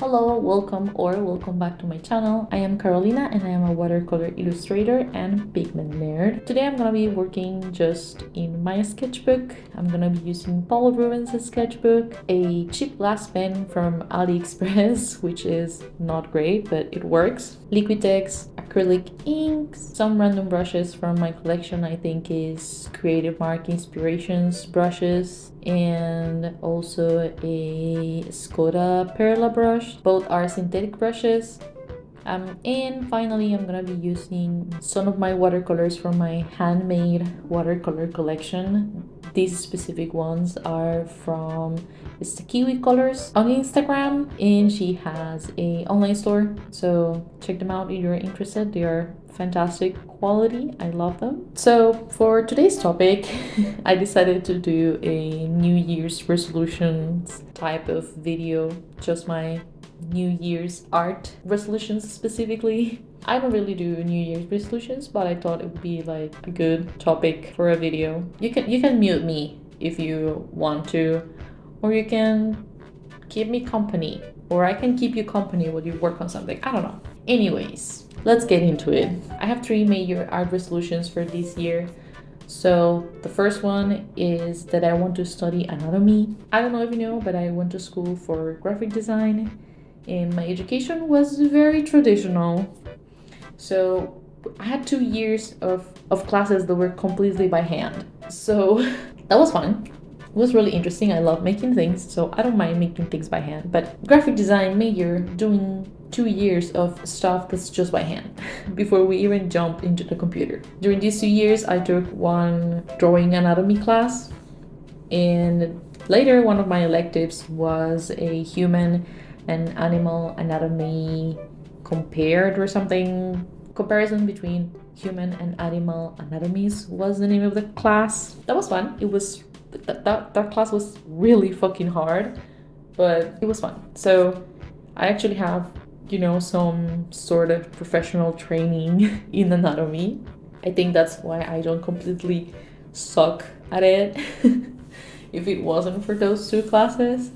Hello, welcome back to my channel. I am Carolina and I am a watercolor illustrator and pigment nerd. Today I'm gonna be working just in my sketchbook. I'm gonna be using Paul Rubens' sketchbook, a cheap glass pen from AliExpress, which is not great, but it works, Liquitex, acrylic inks, some random brushes from my collection I think is Creative Mark Inspirations brushes, and also a Skoda Perla brush. Both are synthetic brushes. And finally, I'm gonna be using some of my watercolors from my handmade watercolor collection. These specific ones are from Kiwi Colors on Instagram, and she has a online store, so check them out if you're interested. They are fantastic quality. I love them. So for today's topic, I decided to do a New Year's resolutions type of video, just my New Year's art resolutions specifically. I don't really do New Year's resolutions, but I thought it would be like a good topic for a video. You can mute me if you want to, or you can keep me company, or I can keep you company while you work on something. I don't know. Anyways, let's get into it. I have 3 major art resolutions for this year. So the first one is that I want to study anatomy. I don't know if you know, but I went to school for graphic design and my education was very traditional. So I had 2 years of classes that were completely by hand. So that was fun. It was really interesting. I love making things, so I don't mind making things by hand. But graphic design major, doing 2 years of stuff that's just by hand before we even jump into the computer. During these 2 years, I took one drawing anatomy class, and later one of my electives was a human and animal anatomy compared or something. Comparison between human and animal anatomies was the name of the class. That was fun. It was that class was really fucking hard, but it was fun. So I actually have, some sort of professional training in anatomy. I think that's why I don't completely suck at it if it wasn't for those 2 classes.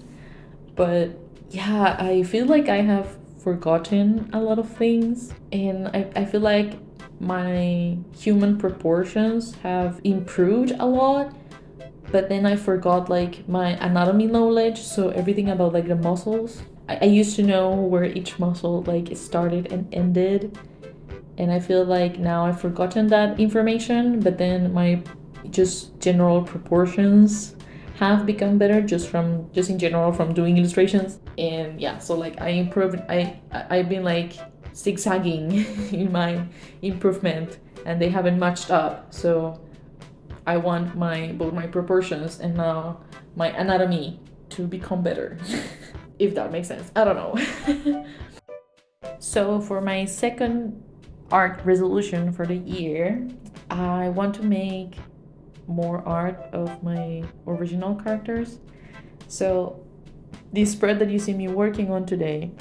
But yeah, I feel like I have forgotten a lot of things, and I feel like my human proportions have improved a lot, but then I forgot like my anatomy knowledge, so everything about like the muscles. I used to know where each muscle like started and ended, and I feel like now I've forgotten that information, but then my just general proportions have become better just in general from doing illustrations. And yeah, so like I improved. I've been like zigzagging in my improvement, and they haven't matched up. So I want both my proportions and now my anatomy to become better. If that makes sense. I don't know. So for my second art resolution for the year, I want to make more art of my original characters. So this spread that you see me working on today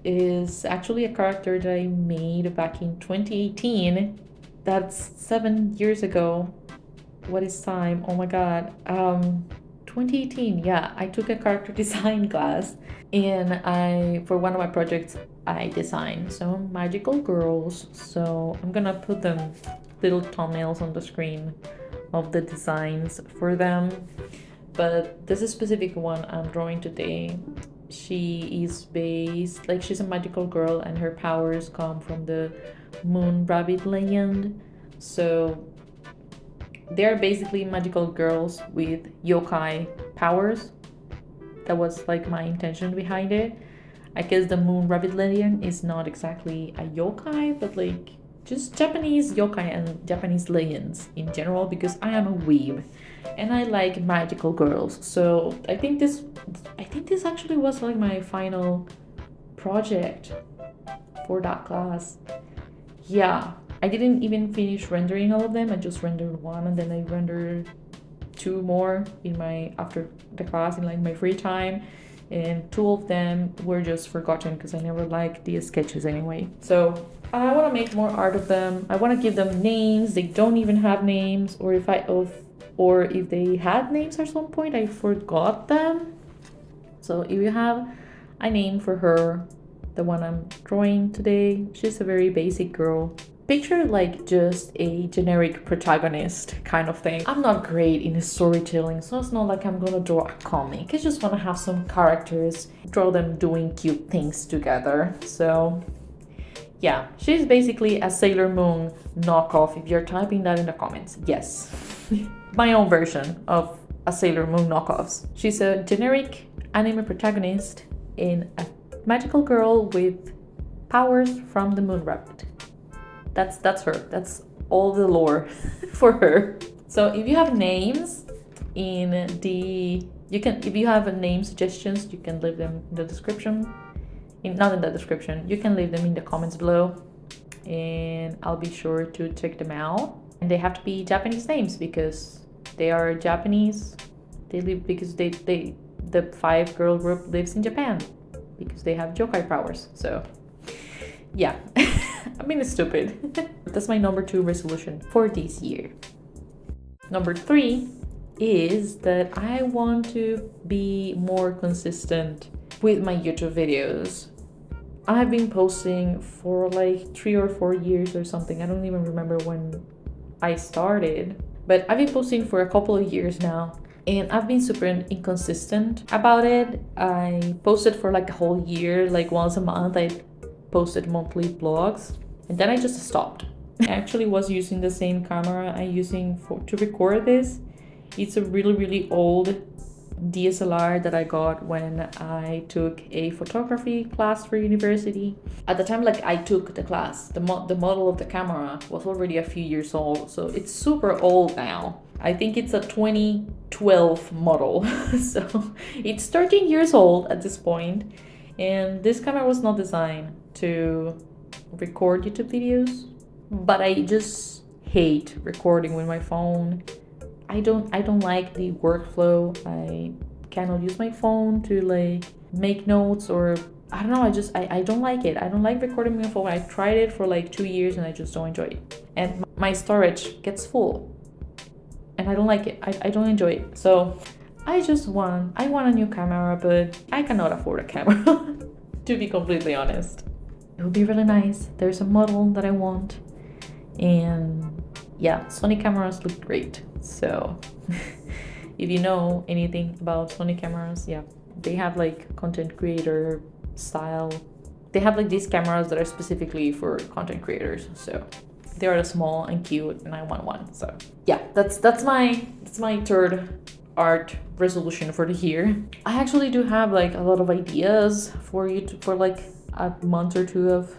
is actually a character that I made back in 2018. That's 7 years ago. What is time? Oh my god. 2018. Yeah, I took a character design class, and for one of my projects I designed some magical girls. So I'm gonna put them little thumbnails on the screen of the designs for them. But this is specific one I'm drawing today. She is based, like, she's a magical girl and her powers come from the Moon Rabbit legend. So they're basically magical girls with yokai powers. That was like my intention behind it. I guess the Moon Rabbit legend is not exactly a yokai, but like just Japanese yokai and Japanese legends in general, because I am a weeb and I like magical girls. So I think this actually was like my final project for that class. Yeah, I didn't even finish rendering all of them. I just rendered one, and then I rendered 2 more after the class in like my free time, and 2 of them were just forgotten because I never liked the sketches anyway. So I want to make more art of them. I want to give them names. They don't even have names, or if they had names at some point, I forgot them. So if you have I named for her the one I'm drawing today. She's a very basic girl. Picture like just a generic protagonist kind of thing. I'm not great in storytelling, so it's not like I'm gonna draw a comic. I just wanna have some characters, draw them doing cute things together. So yeah, she's basically a Sailor Moon knockoff if you're typing that in the comments. Yes, my own version of a Sailor Moon knockoffs. She's a generic anime protagonist in a magical girl with powers from the moon rabbit. That's her. That's all the lore for her. So if you have names in the if you have name suggestions, you can leave them in the description. Not in the description. You can leave them in the comments below, and I'll be sure to check them out. And they have to be Japanese names because they are Japanese. They live because the 5-girl group lives in Japan because they have yokai powers. So yeah, I mean, it's stupid. That's my number 2 resolution for this year. Number 3 is that I want to be more consistent with my YouTube videos. I've been posting for like 3 or 4 years or something. I don't even remember when I started, but I've been posting for a couple of years now. And I've been super inconsistent about it. I posted for like a whole year, like once a month. I posted monthly vlogs, and then I just stopped. I actually was using the same camera I'm using to record this. It's a really old DSLR that I got when I took a photography class for university. At the time, like I took the class, the model of the camera was already a few years old, so it's super old now. I think it's a 2012 model, so it's 13 years old at this point. And this camera was not designed to record YouTube videos, but I just hate recording with my phone. I don't like the workflow. I cannot use my phone to like make notes, or I don't know, I don't like it. I don't like recording with my phone. I tried it for like 2 years and I just don't enjoy it. And my storage gets full and I don't like it. I don't enjoy it. So I want a new camera, but I cannot afford a camera to be completely honest. It would be really nice. There's a model that I want, and yeah, Sony cameras look great. So if you know anything about Sony cameras, yeah, they have like content creator style. They have like these cameras that are specifically for content creators. So they are small and cute, and I want one. So yeah, that's my third art resolution for the year. I actually do have like a lot of ideas for YouTube for like a month or 2 of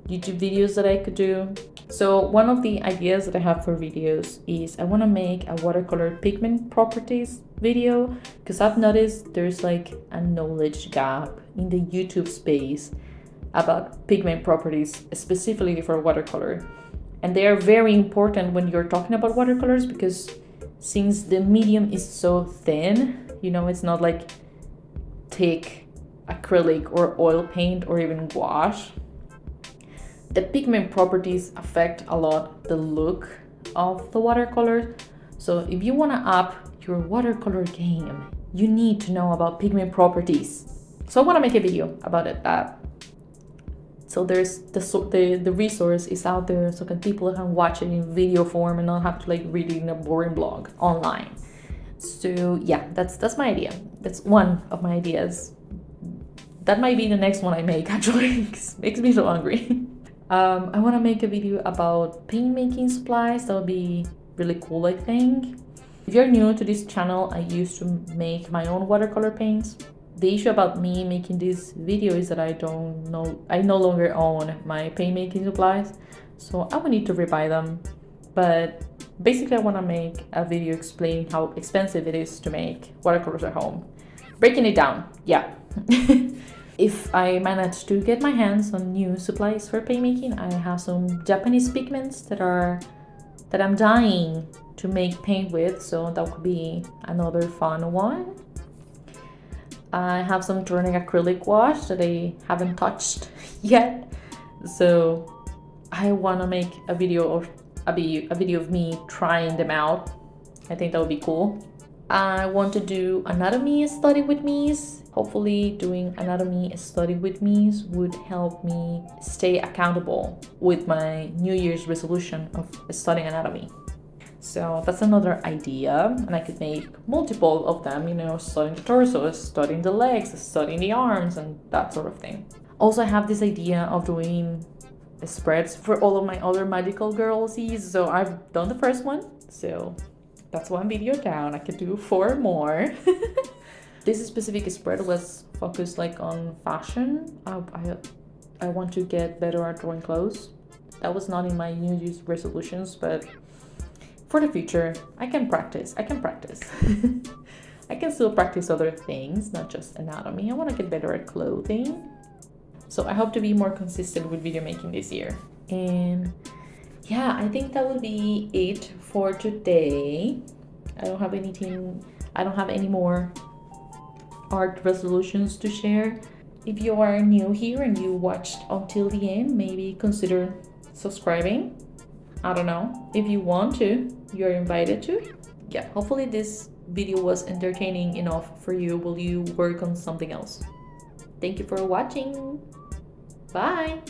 YouTube videos that I could do. So one of the ideas that I have for videos is I want to make a watercolor pigment properties video, because I've noticed there's like a knowledge gap in the YouTube space about pigment properties, specifically for watercolor. And they are very important when you're talking about watercolors, because since the medium is so thin, you know, it's not like thick acrylic or oil paint or even gouache. The pigment properties affect a lot the look of the watercolor. So if you want to up your watercolor game, you need to know about pigment properties. So I want to make a video about it. So there's the resource is out there, so that people can watch it in video form and not have to like read it in a boring blog online. So yeah, that's my idea. That's one of my ideas. That might be the next one I make actually. It makes me so hungry. I want to make a video about paint making supplies. That would be really cool, I think. If you're new to this channel, I used to make my own watercolor paints. The issue about me making this video is that I no longer own my paint making supplies, so I will need to rebuy them. But basically I want to make a video explaining how expensive it is to make watercolors at home. Breaking it down, yeah. If I manage to get my hands on new supplies for paint making, I have some Japanese pigments that I'm dying to make paint with, so that could be another fun one. I have some turning acrylic gouache that I haven't touched yet, so I want to make a video of me trying them out. I think that would be cool. I want to do anatomy study with me's. Hopefully doing anatomy study with me's would help me stay accountable with my New Year's resolution of studying anatomy. So that's another idea, and I could make multiple of them, you know, studying the torso, studying the legs, studying the arms, and that sort of thing. Also, I have this idea of doing spreads for all of my other magical girlsies. So I've done the first one, so that's one video down. I could do 4 more. This specific spread was focused like on fashion. I want to get better at drawing clothes. That was not in my New Year's resolutions, but for the future, I can practice. I can still practice other things, not just anatomy. I want to get better at clothing. So I hope to be more consistent with video making this year. And yeah, I think that would be it for today. I don't have any more art resolutions to share. If you are new here and you watched until the end, maybe consider subscribing. I don't know. If you want to, you're invited to. Yeah, hopefully this video was entertaining enough for you. Will you work on something else? Thank you for watching. Bye.